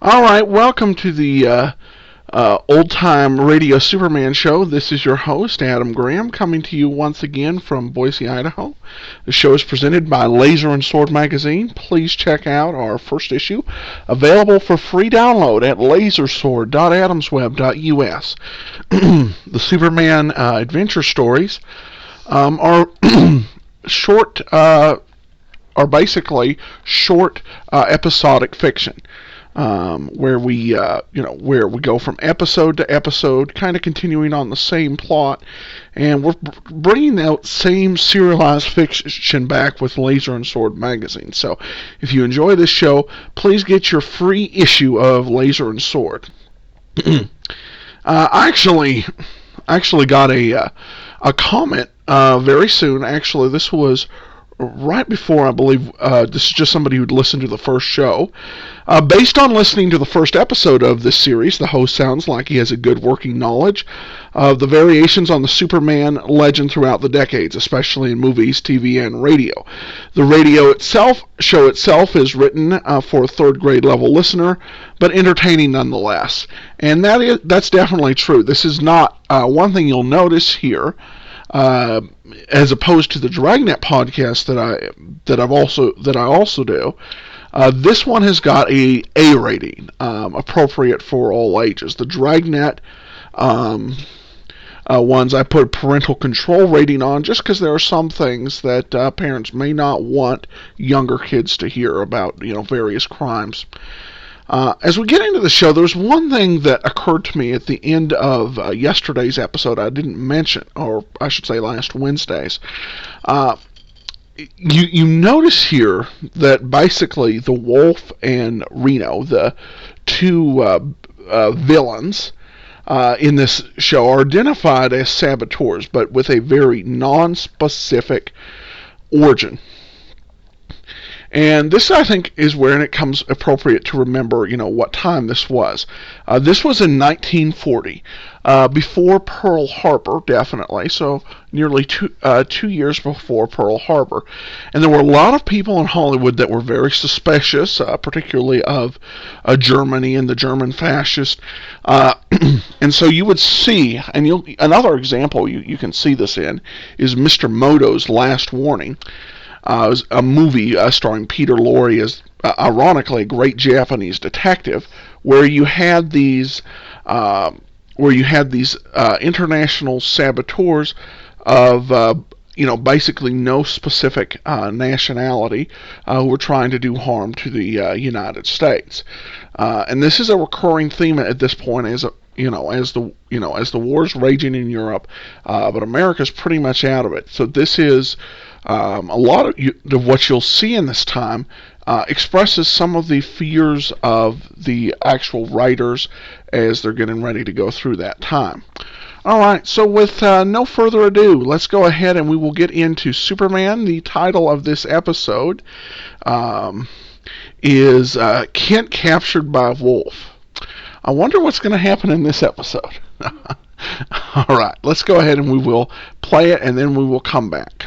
All right, welcome to the old-time radio Superman show. This is your host, Adam Graham, coming to you once again from Boise, Idaho. The show is presented by Laser and Sword Magazine. Please check out our first issue, available for free download at lasersword.adamsweb.us. The Superman adventure stories are short, are basically short episodic fiction. Where we go from episode to episode, kind of continuing on the same plot, and we're bringing that same serialized fiction back with Laser and Sword Magazine. So, if you enjoy this show, please get your free issue of Laser and Sword. I actually got a comment very soon. Actually, this was right before, I believe, this is just somebody who'd listened to the first show. Based on listening to the first episode of this series, the host sounds like he has a good working knowledge of the variations on the Superman legend throughout the decades, especially in movies, TV, and radio. The show itself is written for a third grade level listener, but entertaining nonetheless. And that's definitely true. This is not one thing you'll notice here. As opposed to the Dragnet podcast that I also do, this one has got a rating, appropriate for all ages. The Dragnet ones I put parental control rating on just because there are some things that parents may not want younger kids to hear about, various crimes. As we get into the show, there's one thing that occurred to me at the end of yesterday's episode I didn't mention, or I should say last Wednesday's. You notice here that basically the Wolfe and Reno, the two villains in this show, are identified as saboteurs, but with a very non-specific origin. And this, I think, is where it comes appropriate to remember, what time this was. This was in 1940, before Pearl Harbor, definitely. So nearly 2 years before Pearl Harbor. And there were a lot of people in Hollywood that were very suspicious, particularly of Germany and the German fascists. And so you would see, and another example you can see this in, is Mr. Moto's Last Warning. It was a movie starring Peter Lorre as, ironically, a great Japanese detective, where you had these international saboteurs of basically no specific nationality who were trying to do harm to the United States. And this is a recurring theme at this point as the war's raging in Europe, but America's pretty much out of it. So this is a lot of what you'll see in this time expresses some of the fears of the actual writers as they're getting ready to go through that time. All right, so with no further ado, let's go ahead and we will get into Superman. The title of this episode is Kent Captured by Wolfe. I wonder what's going to happen in this episode. All right, let's go ahead and we will play it, and then we will come back.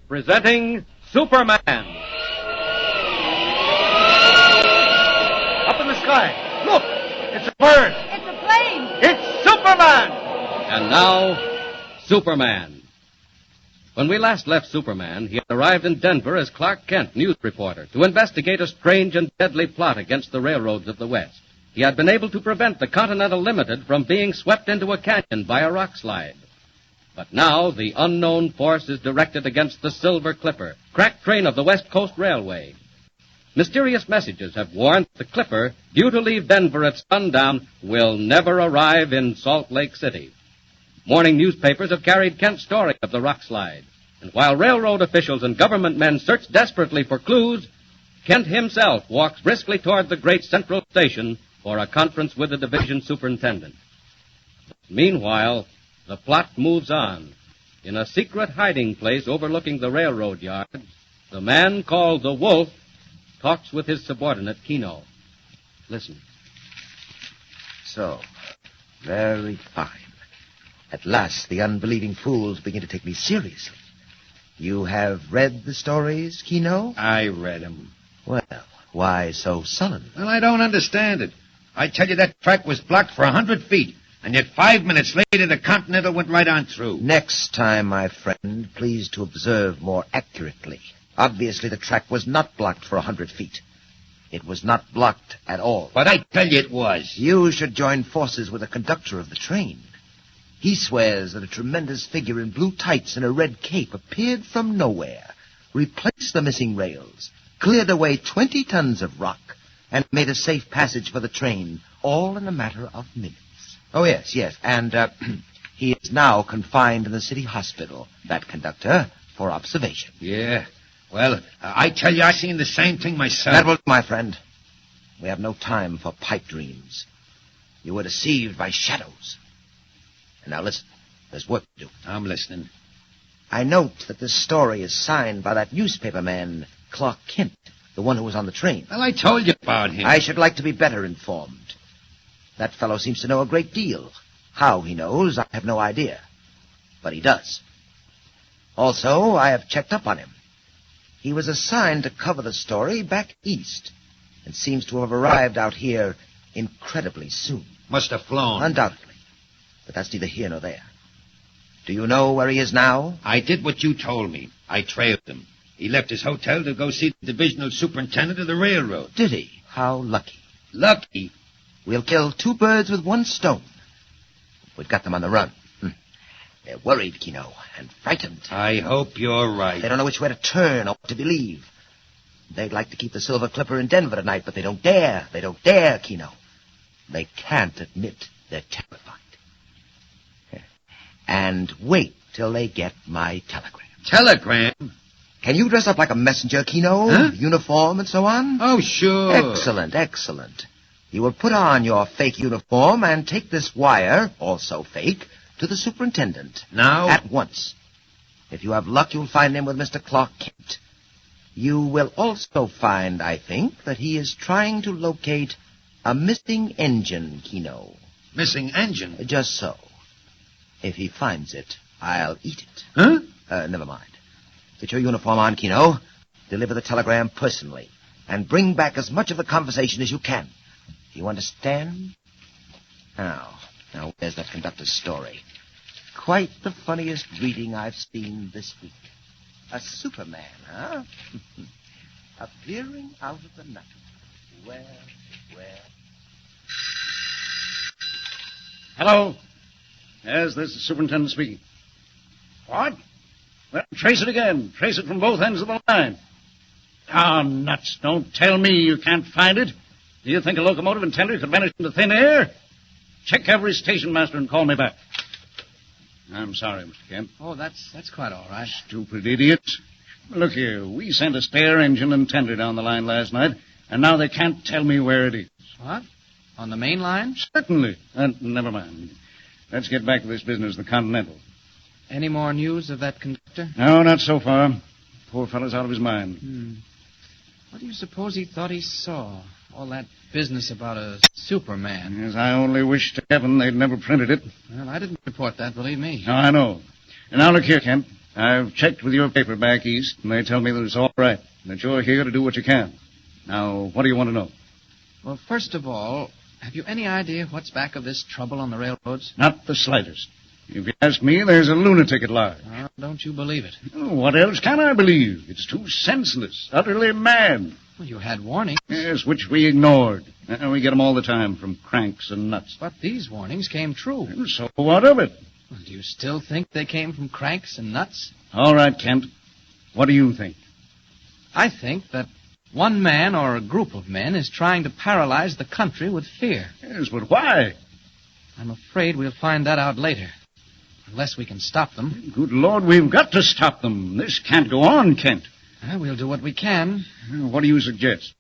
Presenting Superman. Up in the sky. Look, it's a bird. It's a plane. It's Superman. And now, Superman. When we last left Superman, he had arrived in Denver as Clark Kent, news reporter, to investigate a strange and deadly plot against the railroads of the West. He had been able to prevent the Continental Limited from being swept into a canyon by a rock slide. But now the unknown force is directed against the Silver Clipper, crack train of the West Coast Railway. Mysterious messages have warned the Clipper, due to leave Denver at sundown, will never arrive in Salt Lake City. Morning newspapers have carried Kent's story of the rock slide. And while railroad officials and government men search desperately for clues, Kent himself walks briskly toward the great central station for a conference with the division superintendent. Meanwhile, the plot moves on. In a secret hiding place overlooking the railroad yards, the man called the Wolfe talks with his subordinate, Kino. Listen. So, very fine. At last, the unbelieving fools begin to take me seriously. You have read the stories, Kino? I read them. Well, Why so sullen? Well, I don't understand it. I tell you that track was blocked for 100 feet, and yet 5 minutes later the Continental went right on through. Next time, my friend, please to observe more accurately. Obviously, the track was not blocked for 100 feet. It was not blocked at all. But I tell you it was. You should join forces with the conductor of the train. He swears that a tremendous figure in blue tights and a red cape appeared from nowhere, replaced the missing rails, cleared away 20 tons of rock, and made a safe passage for the train, all in a matter of minutes. Oh, yes, and he is now confined in the city hospital, that conductor, for observation. Yeah. Well, I tell you, I seen the same thing myself. That will do, my friend. We have no time for pipe dreams. You were deceived by shadows. And now listen, there's work to do. I'm listening. I note that this story is signed by that newspaper man, Clark Kent, the one who was on the train. Well, I told you about him. I should like to be better informed. That fellow seems to know a great deal. How he knows, I have no idea. But he does. Also, I have checked up on him. He was assigned to cover the story back east, and seems to have arrived out here incredibly soon. Must have flown. Undoubtedly. But that's neither here nor there. Do you know where he is now? I did what you told me. I trailed him. He left his hotel to go see the divisional superintendent of the railroad. Did he? How lucky. Lucky. We'll kill 2 birds with 1 stone. We've got them on the run. They're worried, Kino, and frightened. I hope you're right. They don't know which way to turn or what to believe. They'd like to keep the Silver Clipper in Denver tonight, but they don't dare. They don't dare, Kino. They can't admit they're terrified. And wait till they get my telegram. Telegram? Can you dress up like a messenger, Kino? Huh? Uniform and so on? Oh, sure. Excellent. You will put on your fake uniform and take this wire, also fake, to the superintendent. Now? At once. If you have luck, you'll find him with Mr. Clark Kent. You will also find, I think, that he is trying to locate a missing engine, Kino. Missing engine? Just so. If he finds it, I'll eat it. Huh? Never mind. Get your uniform on, Kino. Deliver the telegram personally. And bring back as much of the conversation as you can. Do you understand? Now, where's that conductor's story? Quite the funniest reading I've seen this week. A Superman, huh? Appearing out of the night. Where? Hello? Yes, this is the superintendent speaking. What? Well, trace it again. Trace it from both ends of the line. Ah, nuts. Don't tell me you can't find it. Do you think a locomotive and tender could vanish into thin air? Check every station master and call me back. I'm sorry, Mr. Kent. Oh, that's quite all right. Stupid idiots. Look here, we sent a spare engine and tender down the line last night, and now they can't tell me where it is. What? On the main line? Certainly. Never mind. Let's get back to this business, the Continental. Any more news of that conductor? No, not so far. Poor fellow's out of his mind. What do you suppose he thought he saw? All that business about a Superman. Yes, I only wish to heaven they'd never printed it. Well, I didn't report that, believe me. No, I know. And now look here, Kent. I've checked with your paper back east, and they tell me that it's all right, and that you're here to do what you can. Now, what do you want to know? Well, first of all, have you any idea what's back of this trouble on the railroads? Not the slightest. If you ask me, there's a lunatic at large. Oh, don't you believe it? Oh, what else can I believe? It's too senseless, utterly mad. Well, you had warnings. Yes, which we ignored. We get them all the time from cranks and nuts. But these warnings came true. And so what of it? Well, do you still think they came from cranks and nuts? All right, Kent. What do you think? I think that one man or a group of men is trying to paralyze the country with fear. Yes, but why? I'm afraid we'll find that out later. Unless we can stop them. Good Lord, we've got to stop them. This can't go on, Kent. Well, we'll do what we can. What do you suggest?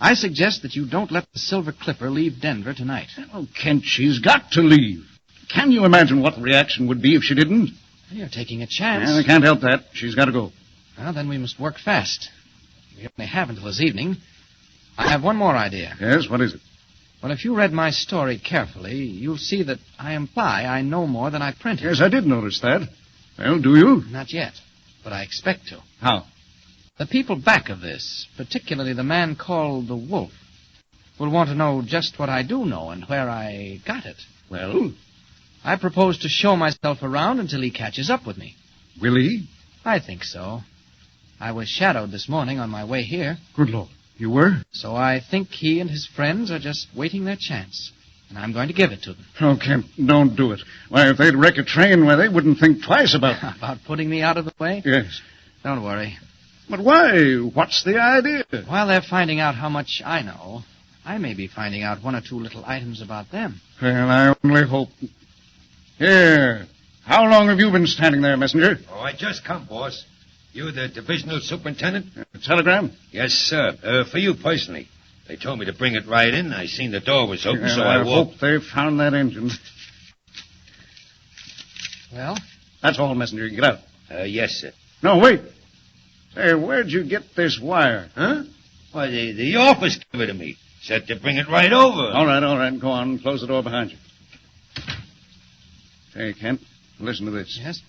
I suggest that you don't let the Silver Clipper leave Denver tonight. Oh, Kent, she's got to leave. Can you imagine what the reaction would be if she didn't? You're taking a chance. I can't help that. She's got to go. Well, then we must work fast. We only have until this evening. I have one more idea. Yes, what is it? Well, if you read my story carefully, you'll see that I imply I know more than I printed. Yes, I did notice that. Well, do you? Not yet, but I expect to. How? The people back of this, particularly the man called the Wolfe, will want to know just what I do know and where I got it. Well? I propose to show myself around until he catches up with me. Will he? I think so. I was shadowed this morning on my way here. Good Lord. You were? So I think he and his friends are just waiting their chance. And I'm going to give it to them. Oh, Kent, don't do it. Why, if they'd wreck a train, why, they wouldn't think twice about it. About putting me out of the way? Yes. Don't worry. But why? What's the idea? While they're finding out how much I know, I may be finding out one or two little items about them. Well, I only hope... Here. How long have you been standing there, messenger? Oh, I just come, boss. You the divisional superintendent? A telegram? Yes, sir. For you personally. They told me to bring it right in. I seen the door was open, Well, so I walked. hope they found that engine. Well? That's all, messenger. Get out. Yes, sir. No, wait. Say, where'd you get this wire? Huh? Why, the office gave it to me. Said to bring it right over. All right. Go on. Close the door behind you. Hey, Kent, listen to this. Yes?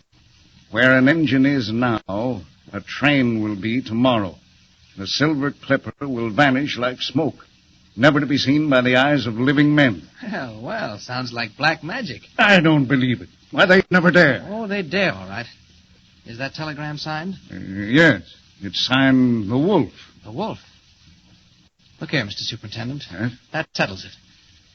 Where an engine is now, a train will be tomorrow. The Silver Clipper will vanish like smoke, never to be seen by the eyes of living men. Well, sounds like black magic. I don't believe it. Why, they never dare. Oh, they dare, all right. Is that telegram signed? Yes. It's signed The Wolfe. The Wolfe. Look here, Mr. Superintendent. Yes? That settles it.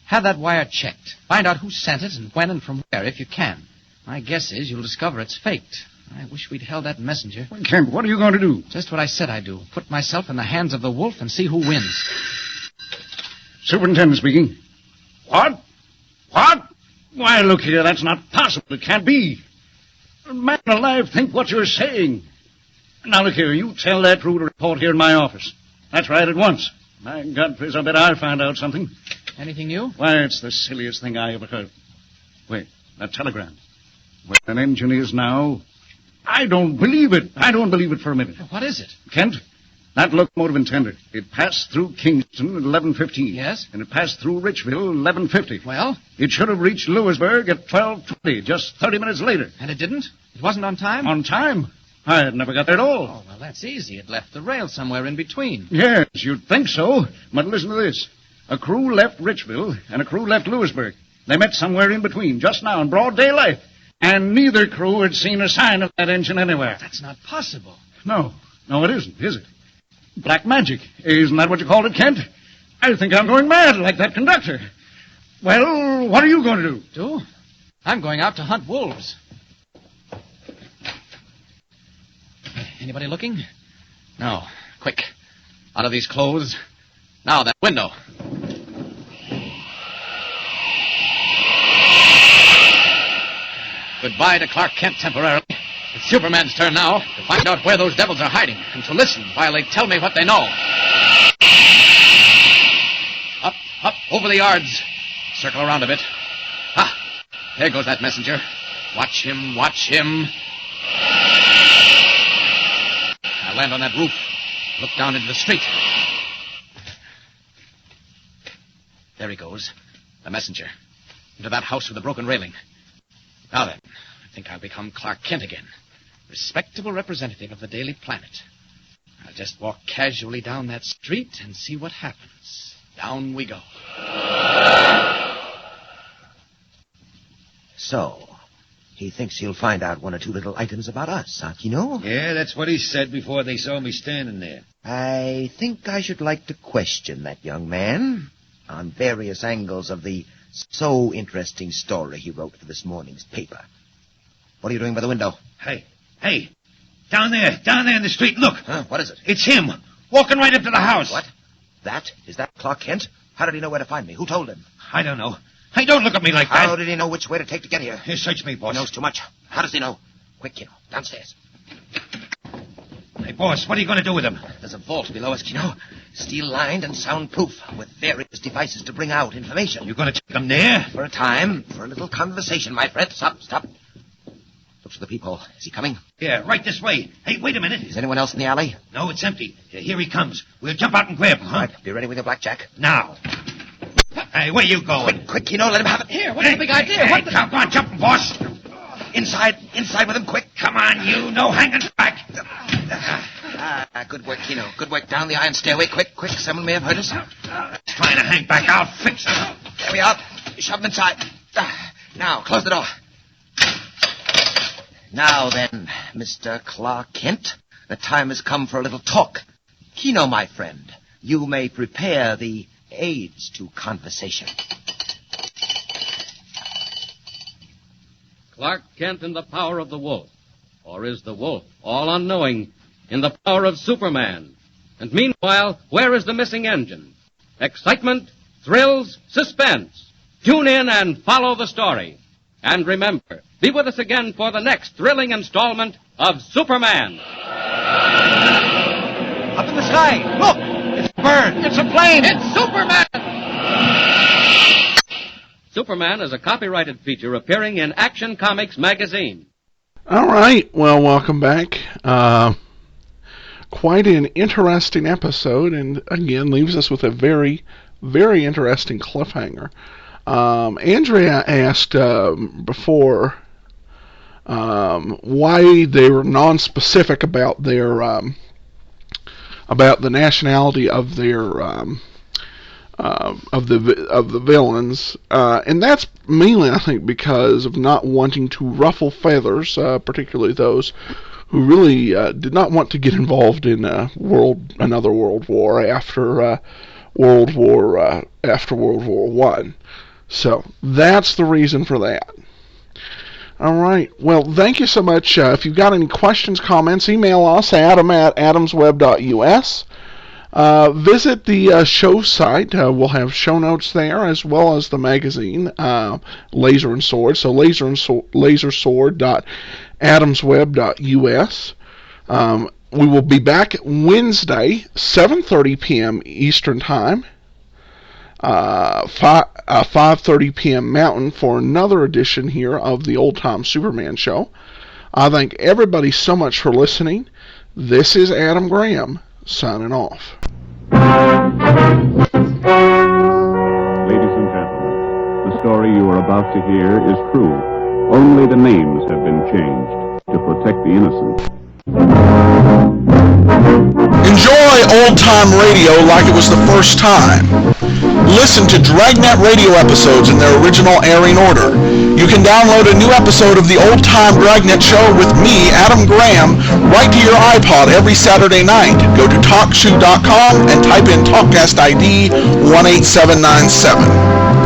Have that wire checked. Find out who sent it and when and from where, if you can. My guess is you'll discover it's faked. I wish we'd held that messenger. Kent, what are you going to do? Just what I said I'd do. Put myself in the hands of the Wolfe and see who wins. Superintendent speaking. What? Why, look here, that's not possible. It can't be. Man alive, think what you're saying. Now, look here, you tell that crew to report here in my office. That's right, at once. My God, please, I bet I'll find out something. Anything new? Why, it's the silliest thing I ever heard. Wait, that telegram. Where an engine is now, I don't believe it. I don't believe it for a minute. What is it? Kent, that locomotive and tender. It passed through Kingston at 11:15. Yes? And it passed through Richville 11:50. Well? It should have reached Lewisburg at 12:20, just 30 minutes later. And it didn't? It wasn't on time? On time? I had never got there at all. Oh, well, that's easy. It left the rail somewhere in between. Yes, you'd think so. But listen to this. A crew left Richville and a crew left Lewisburg. They met somewhere in between, just now, in broad daylight. And neither crew had seen a sign of that engine anywhere. That's not possible. No, it isn't, is it? Black magic. Isn't that what you called it, Kent? I think I'm going mad like that conductor. Well, what are you going to do? Do? I'm going out to hunt wolves. Anybody looking? No. Quick. Out of these clothes. Now, that window. Goodbye to Clark Kent temporarily. It's Superman's turn now to find out where those devils are hiding and to listen while they tell me what they know. Up, over the yards. Circle around a bit. Ah, there goes that messenger. Watch him. I land on that roof. Look down into the street. There he goes. The messenger. Into that house with the broken railing. Now then, I think I'll become Clark Kent again. Respectable representative of the Daily Planet. I'll just walk casually down that street and see what happens. Down we go. So, he thinks he'll find out one or two little items about us, huh, Kino? Yeah, that's what he said before they saw me standing there. I think I should like to question that young man on various angles of the so interesting story he wrote for this morning's paper. What are you doing by the window? Hey, down there in the street, look. Huh? What is it? It's him, walking right up to the house. What? Is that Clark Kent? How did he know where to find me? Who told him? I don't know. Hey, don't look at me like that. How did he know which way to take to get here? Here, search me, boss. He knows too much. How does he know? Quick, Kino, downstairs. Hey, boss, what are you going to do with him? There's a vault below us, Kino. Steel-lined and soundproof, with various devices to bring out information. You going to take him there? For a time, for a little conversation, my friend. Stop. Look to the peephole. Is he coming? Yeah, right this way. Hey, wait a minute. Is anyone else in the alley? No, it's empty. Here he comes. We'll jump out and grab him, huh? All right, be ready with your blackjack. Now. Hey, where you going? Quick, Kino, let him have it. Here, what's the big idea? Hey, come on, jump, boss. Inside with him, quick. Come on, you. No hanging back. Good work, Kino. Good work. Down the iron stairway. Quick. Someone may have heard us. Trying to hang back. I'll fix them. There we are. Shove them inside. Now, close the door. Now then, Mr. Clark Kent, the time has come for a little talk. Kino, my friend, you may prepare the aids to conversation. Clark Kent in the power of the Wolf. Or is the Wolf, all unknowing, in the power of Superman? And meanwhile, where is the missing engine? Excitement, thrills, suspense. Tune in and follow the story. And remember, be with us again for the next thrilling installment of Superman. Up in the sky. Look! It's a bird. It's a plane. It's Superman! Superman is a copyrighted feature appearing in Action Comics magazine. All right, well, welcome back. Quite an interesting episode, and again, leaves us with a very, very interesting cliffhanger. Andrea asked before why they were non-specific about their about the nationality of their of the villains, and that's mainly, I think, because of not wanting to ruffle feathers, particularly those who really did not want to get involved in another world war after World War One. So that's the reason for that. All right. Well, thank you so much. If you've got any questions, comments, email us, adam@adamsweb.us. Visit the show site. We'll have show notes there, as well as the magazine, Laser and Sword. So lasersword.adamsweb.us. We will be back Wednesday, 7:30 p.m. Eastern Time, 5:30 p.m. Mountain, for another edition here of the Old Time Superman Show. I thank everybody so much for listening. This is Adam Graham, signing off. Ladies and gentlemen, the story you are about to hear is true. Only the names have been changed to protect the innocent. Enjoy old-time radio like it was the first time. Listen to Dragnet radio episodes in their original airing order. You can download a new episode of the old-time Dragnet show with me, Adam Graham, right to your iPod every Saturday night. Go to TalkShoe.com and type in TalkCast ID 18797.